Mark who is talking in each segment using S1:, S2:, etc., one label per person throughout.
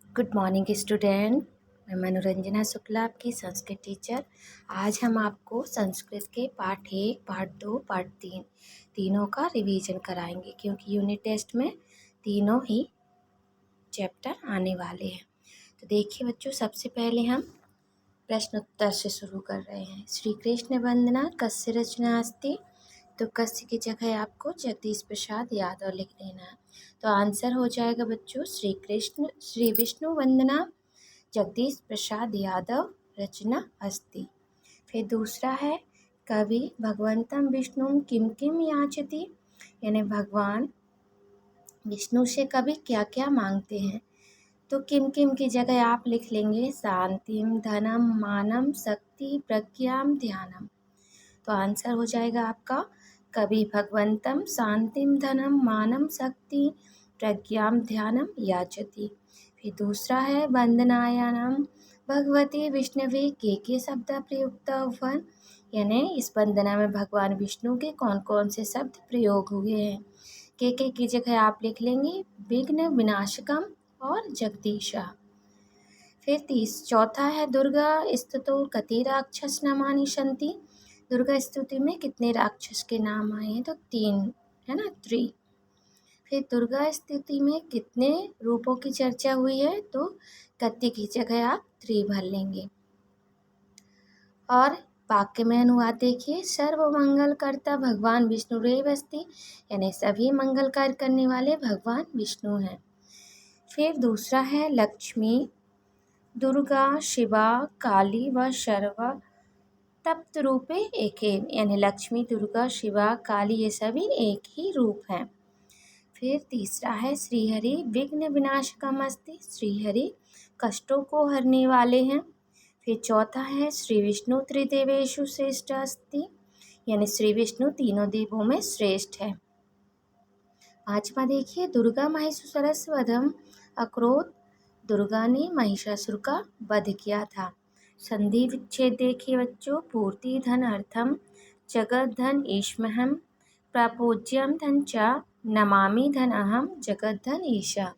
S1: Good morning student. मैं मनोरंजना शुक्ला, आपकी संस्कृत टीचर। आज हम आपको संस्कृत के पार्ट 1, पार्ट 2, पार्ट 3 तीनों का रिवीजन कराएंगे, क्योंकि यूनिट टेस्ट में तीनों ही चैप्टर आने वाले हैं। तो देखिए बच्चों, सबसे पहले हम प्रश्न उत्तर से शुरू कर रहे हैं। श्री कृष्ण वंदना कस्य रचना अस्ति। तो कस्य की जगह आपको जगदीश प्रसाद यादव लिख देना है। तो आंसर हो जाएगा बच्चों श्री विष्णु वंदना जगदीश प्रसाद यादव रचना अस्ति। फिर दूसरा है कवि भगवंतम विष्णु किम किम याचति, यानी भगवान विष्णु से कवि क्या क्या मांगते हैं। तो किम किम की जगह आप लिख लेंगे शांतिम धनम मानम शक्ति प्रज्ञाम ध्यानम। तो आंसर हो जाएगा आपका कवि भगवंतम शांतिम धनम मानम शक्ति प्रज्ञाम ध्यानम याचति। फिर दूसरा है वंदनायानम भगवती विष्णवे के शब्द प्रयुक्त हुआ, यानी इस वंदना में भगवान विष्णु के कौन कौन से शब्द प्रयोग हुए हैं। के की जगह आप लिख लेंगे विघ्न विनाशकम और जगदीशा। फिर चौथा है दुर्गा स्तुतो कति राक्षस नामानि सन्ति। दुर्गा स्तुति में कितने राक्षस के नाम आए हैं, तो 3 है ना, 3। फिर दुर्गा स्तुति में कितने रूपों की चर्चा हुई है, तो कति की जगह आप 3 भर लेंगे। और वाक्य में अनुवाद देखिए, सर्व मंगल करता भगवान विष्णुरेव अस्ति, यानी सभी मंगल कार्य करने वाले भगवान विष्णु हैं। फिर दूसरा है लक्ष्मी दुर्गा शिवा काली व सर्वा तप्त रूपे एक, यानी लक्ष्मी दुर्गा शिवा काली ये सभी एक ही रूप हैं। फिर तीसरा है श्रीहरि विघ्न विनाशकम अस्ति, श्रीहरि कष्टों को हरने वाले हैं। फिर चौथा है श्री विष्णु त्रिदेवेशु श्रेष्ठ अस्ति, यानी श्री विष्णु तीनों देवों में श्रेष्ठ है। पांचवा देखिए दुर्गा महिषासुरस्य वधम अकरोत, दुर्गा ने महिषासुर का वध किया था। संधि विच्छेद देखिए बच्चों, पूर्ति धन अर्थम जगत धन ईश्महम प्रापूज्यम धन च नमामि धन अहम जगत धन ईशा।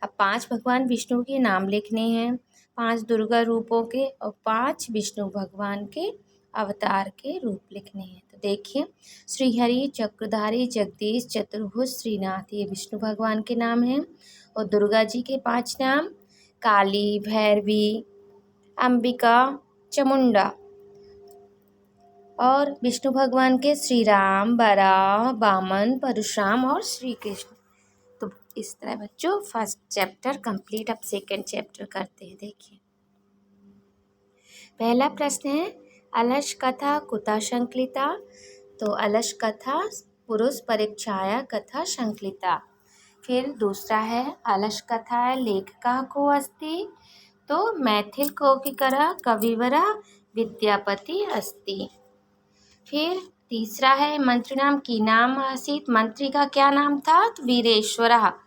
S1: अब 5 भगवान विष्णु के नाम लिखने हैं, 5 दुर्गा रूपों के और 5 विष्णु भगवान के अवतार के रूप लिखने हैं। तो देखिए श्रीहरि चक्रधारी जगदीश चतुर्भुज श्रीनाथ ये विष्णु भगवान के नाम हैं। और दुर्गा जी के 5 नाम काली भैरवी अंबिका चामुंडा। और विष्णु भगवान के श्री राम बराह वामन परशुराम और श्री कृष्ण। तो इस तरह बच्चों फर्स्ट चैप्टर कंप्लीट। अब सेकंड चैप्टर करते हैं। देखिए पहला प्रश्न है अलश कथा कुतः संकलिता। तो अलश कथा पुरुष परीक्षाया कथा संकलिता। फिर दूसरा है अलश कथा लेखका को अस्ति। तो मैथिल कोकिकरा कविवरा विद्यापति अस्ति। फिर तीसरा है मंत्री नाम की नाम आसीत, मंत्री का क्या नाम था, तो वीरेश्वरा।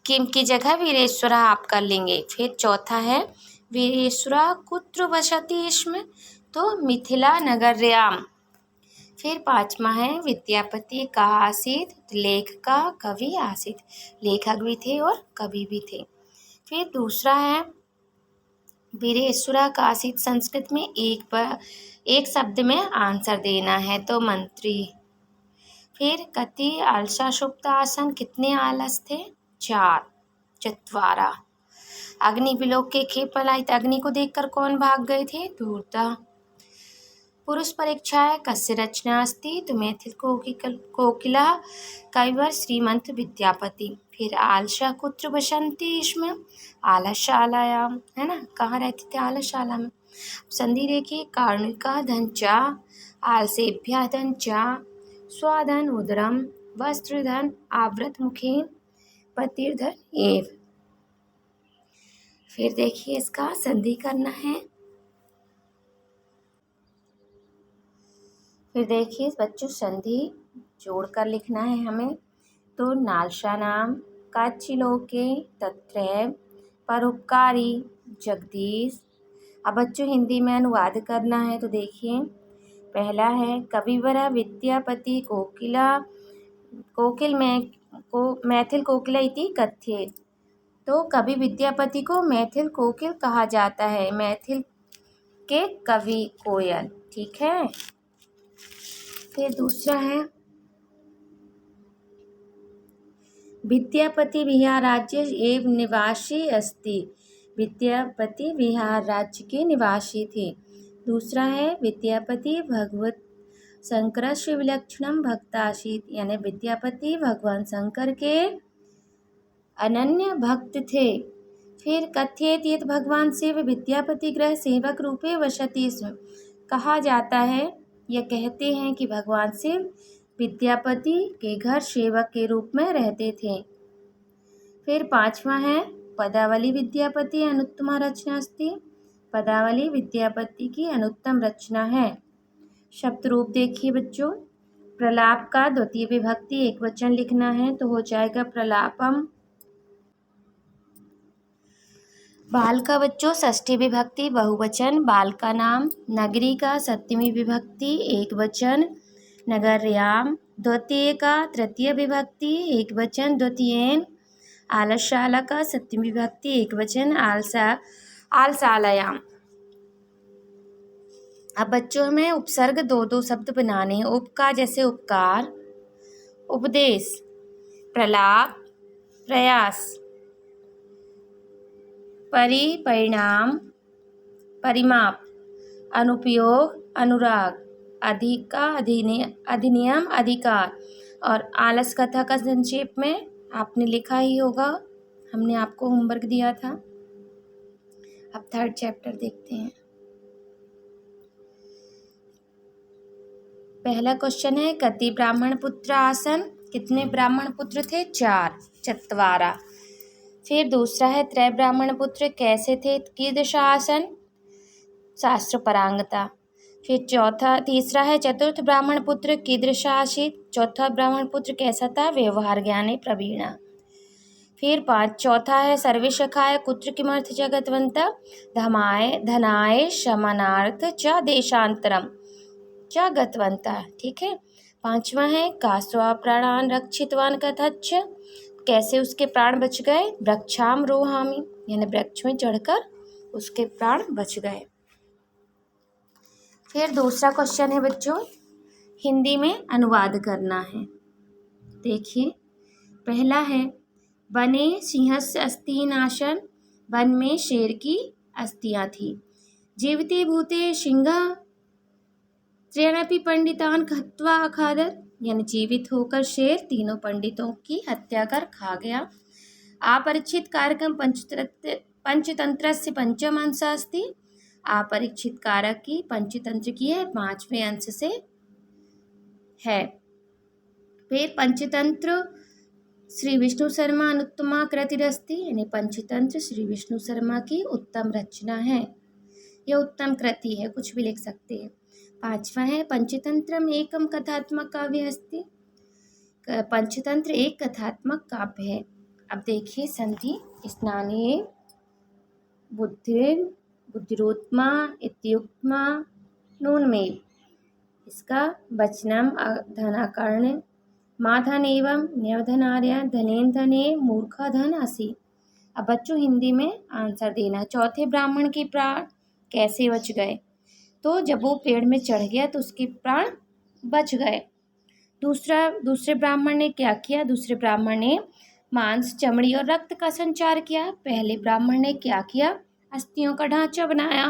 S1: किम की जगह वीरेश्वरा आप कर लेंगे। फिर चौथा है वीरेश्वरा कुत्र वसति इसमें, तो मिथिला नगर्याम। फिर पांचवा है विद्यापति का आसीत, लेख का कवि आसीत, लेखक भी थे और कवि भी थे। फिर दूसरा है वीरेश्वरा का आसीत संस्कृत में एक शब्द में आंसर देना है, तो मंत्री। फिर कति आलसा सुप्त आसन, कितने आलस थे, 4 चत्वारा। अग्नि बिलोक के खेप पलायित, अग्नि को देखकर कौन भाग गए थे, धूर्ता। पुरुष परीक्षाएं कस्य रचना अस्ति, तो मैथिल कोकिला कविवर श्रीमंत विद्यापति। फिर आलसा कुत्र बसंती, इसमें आलसशालायाम, है ना, कहाँ रहते थे, आलसशाला में। संधि देखिए कार्णिका धन चा आलसेभ्या धन चा स्वाधन उदरम वस्त्रधन आवृत मुखेन पतिर्धन एव। फिर देखिए इसका संधि करना है। फिर देखिए बच्चों संधि जोड़कर लिखना है हमें। तो नालसा नाम काचिलोके तत्रैव परोपकारी जगदीश। अब बच्चों हिंदी में अनुवाद करना है। तो देखिए पहला है कविवरा विद्यापति कोकिल में मैथिल कोकिला इति कथ्येत। तो कवि विद्यापति को मैथिल कोकिल कहा जाता है, मैथिल के कवि कोयल। ठीक है। फिर दूसरा है विद्यापति बिहार राज्य एवं निवासी अस्ति। विद्यापति बिहार राज्य के निवासी थे। दूसरा है विद्यापति भगवत शंकरस्य विलक्षणम भक्तासीत, यानी विद्यापति भगवान शंकर के अनन्य भक्त थे। फिर कथ्येत यत् भगवान शिव विद्यापति गृह सेवक रूपे वसति स्म। कहा जाता है, यह कहते हैं कि भगवान शिव विद्यापति के घर सेवक के रूप में रहते थे। फिर पांचवा है पदावली विद्यापति अनुत्तमा रचना अस्ति। पदावली विद्यापति की अनुत्तम रचना है। शब्द रूप देखिए बच्चों। प्रलाप का द्वितीय विभक्ति एक वचन लिखना है तो हो जाएगा प्रलापम। बाल का बच्चों षष्ठी विभक्ति बहुवचन बाल का नाम। नगरी का सप्तमी विभक्ति एक वचन नगर्याम। द्वितीय का तृतीय विभक्ति एक वचन द्वितीयेन। आलसशाला का सप्तमी विभक्ति एक वचन आलसालयाम। अब बच्चों हमें उपसर्ग दो दो शब्द बनाने हैं। उप का जैसे उपकार, उपदेश, प्रलाप, प्रयास, परिणाम, परिमाप, अनुपयोग, अनुराग, अधिक का अधिनियम, अधिकार। और आलस कथा का संक्षेप में आपने लिखा ही होगा, हमने आपको होमवर्क दिया था। अब थर्ड चैप्टर देखते हैं। पहला क्वेश्चन है कति ब्राह्मण पुत्र आसन। कितने ब्राह्मण पुत्र थे? 4 चत्वारा। फिर दूसरा है त्रय ब्राह्मण पुत्र कैसे थे? कीदृश आसन? शास्त्र परांगता। फिर तीसरा है चतुर्थ ब्राह्मण पुत्र कीदृश आसीत। चौथा ब्राह्मण पुत्र कैसा था? व्यवहार ज्ञाने प्रवीणा। फिर चौथा है सर्वे सखाय कुत्र किमर्थ च गतवन्तः धनाय शमनार्थ च देशांतरम च गतवन्तः। ठीक है। पांचवा है कास्वा प्राणान रक्षितवान कथच्च। कैसे उसके प्राण बच गए? वृक्षाम रोहामि, यानी वृक्ष में चढ़कर उसके प्राण बच गए। फिर दूसरा क्वेश्चन है बच्चों हिंदी में अनुवाद करना है। देखिए पहला है वने सिंहस्य अस्थि नाशन। वन में शेर की अस्थियां थी। जीवते भूते सिंह त्र्यनपि पंडितान हत्वा अखादत, यानी जीवित होकर शेर तीनों पंडितों की हत्या कर खा गया। अपरीक्षित कारकम पंचतंत्र से पंचम अंश अस्ति। अपरीक्षित कारक की पंचतंत्र की है 5वें अंश से है। फिर पंचतंत्र श्री विष्णु शर्मा अनुत्तमा कृतिरस्ति, यानी पंचतंत्र श्री विष्णु शर्मा की उत्तम रचना है। यह उत्तम कृति है, कुछ भी लिख सकते हैं। पांचवा है पंचतंत्रम एकम कथात्मक काव्य अस्ति। पंचतंत्र एक कथात्मक काव्य है। अब देखिए संधि स्नाने बुद्धिरोत्मा इत्युक्तमा नूनमेव। इसका वचनम धनाकर्ण माधन एवं न्यवधनार्य धनेन धने मूर्खा धन असि। अब बच्चों हिंदी में आंसर देना। चौथे ब्राह्मण के प्राण कैसे बच गए? तो जब वो पेड़ में चढ़ गया तो उसके प्राण बच गए। दूसरे ब्राह्मण ने क्या किया? दूसरे ब्राह्मण ने मांस, चमड़ी और रक्त का संचार किया। पहले ब्राह्मण ने क्या किया? अस्थियों का ढांचा बनाया।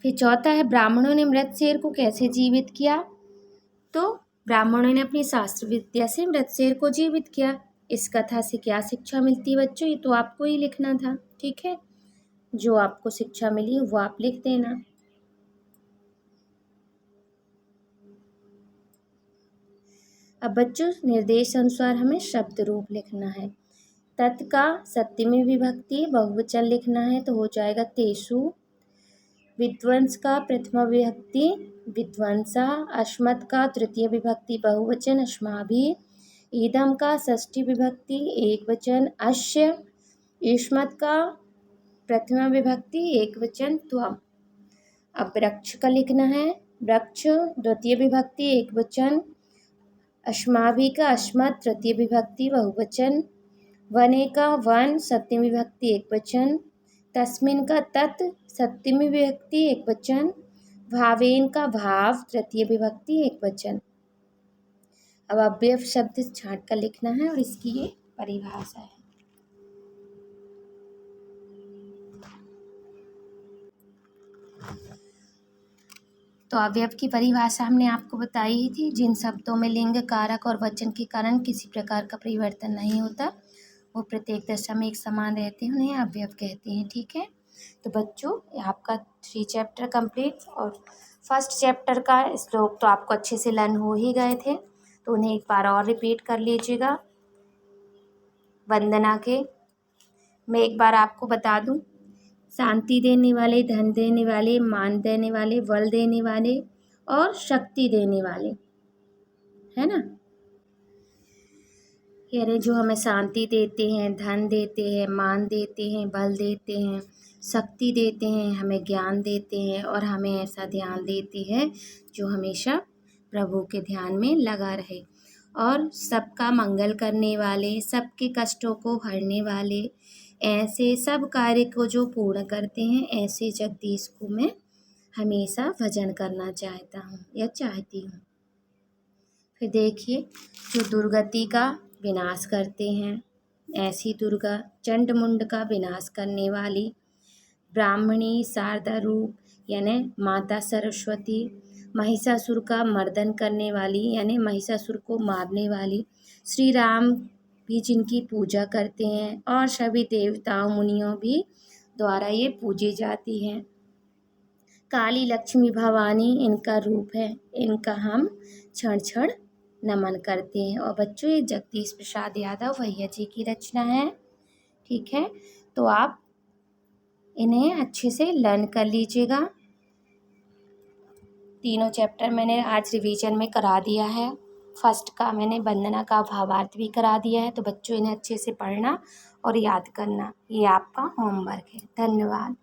S1: फिर चौथा है ब्राह्मणों ने मृत शेर को कैसे जीवित किया? तो ब्राह्मणों ने अपनी शास्त्र विद्या से मृत शेर को जीवित किया। इस कथा से क्या शिक्षा मिलती है बच्चों? ये तो आपको ही लिखना था। ठीक है, जो आपको शिक्षा मिली वो आप लिख देना। अब बच्चों निर्देश अनुसार हमें शब्द रूप लिखना है। तत् का सप्तमी विभक्ति बहुवचन लिखना है तो हो जाएगा तेषु। विद्वंस का प्रथमा विभक्ति विद्वंसा। अस्मत् का तृतीय विभक्ति बहुवचन अस्माभिः। ईदम का षष्ठी विभक्ति एक वचन अस्य। युष्मत् का प्रथमा विभक्ति एक वचन त्वम्। अब वृक्ष का लिखना है। वृक्ष द्वितीय विभक्ति एक वचन। अस्माभिः का अस्मत् तृतीय विभक्ति बहुवचन। वने का वन सप्तमी विभक्ति एकवचन, तस्मिन का तत् सप्तमी विभक्ति एकवचन, भावेन का भाव तृतीय विभक्ति एकवचन। अब अव्यय शब्द छांट कर लिखना है और इसकी ये परिभाषा है। तो अवयव की परिभाषा हमने आपको बताई ही थी। जिन शब्दों में लिंग, कारक और वचन के कारण किसी प्रकार का परिवर्तन नहीं होता, वो प्रत्येक दशा में एक समान रहते हैं, उन्हें अवयव कहते हैं। ठीक है, तो बच्चों आपका 3 चैप्टर कंप्लीट और फर्स्ट चैप्टर का श्लोक तो आपको अच्छे से लर्न हो ही गए थे, तो उन्हें एक बार और रिपीट कर लीजिएगा। वंदना के मैं एक बार आपको बता दूं, शांति देने वाले, धन देने वाले, मान देने वाले, बल देने वाले और शक्ति देने वाले, है ना। यानी जो हमें शांति देते हैं, धन देते हैं, मान देते हैं, बल देते हैं, शक्ति देते हैं, हमें ज्ञान देते हैं और हमें ऐसा ध्यान देते हैं जो हमेशा प्रभु के ध्यान में लगा रहे, और सबका मंगल करने वाले, सबके कष्टों को हरने वाले, ऐसे सब कार्य को जो पूर्ण करते हैं, ऐसे जगदीश को मैं हमेशा भजन करना चाहता हूँ या चाहती हूँ। फिर देखिए, जो दुर्गति का विनाश करते हैं, ऐसी दुर्गा, चंड मुंड का विनाश करने वाली, ब्राह्मणी शारदा रूप यानी माता सरस्वती, महिषासुर का मर्दन करने वाली यानी महिषासुर को मारने वाली, श्री राम भी जिनकी पूजा करते हैं और सभी देवताओं मुनियों भी द्वारा ये पूजी जाती हैं। काली लक्ष्मी भवानी इनका रूप है, इनका हम क्षण क्षण नमन करते हैं। और बच्चों, ये जगदीश प्रसाद यादव भैया जी की रचना है। ठीक है, तो आप इन्हें अच्छे से लर्न कर लीजिएगा। तीनों चैप्टर मैंने आज रिवीजन में करा दिया है। फर्स्ट का मैंने वंदना का भावार्थ भी करा दिया है, तो बच्चों इन्हें अच्छे से पढ़ना और याद करना, ये आपका होमवर्क है। धन्यवाद।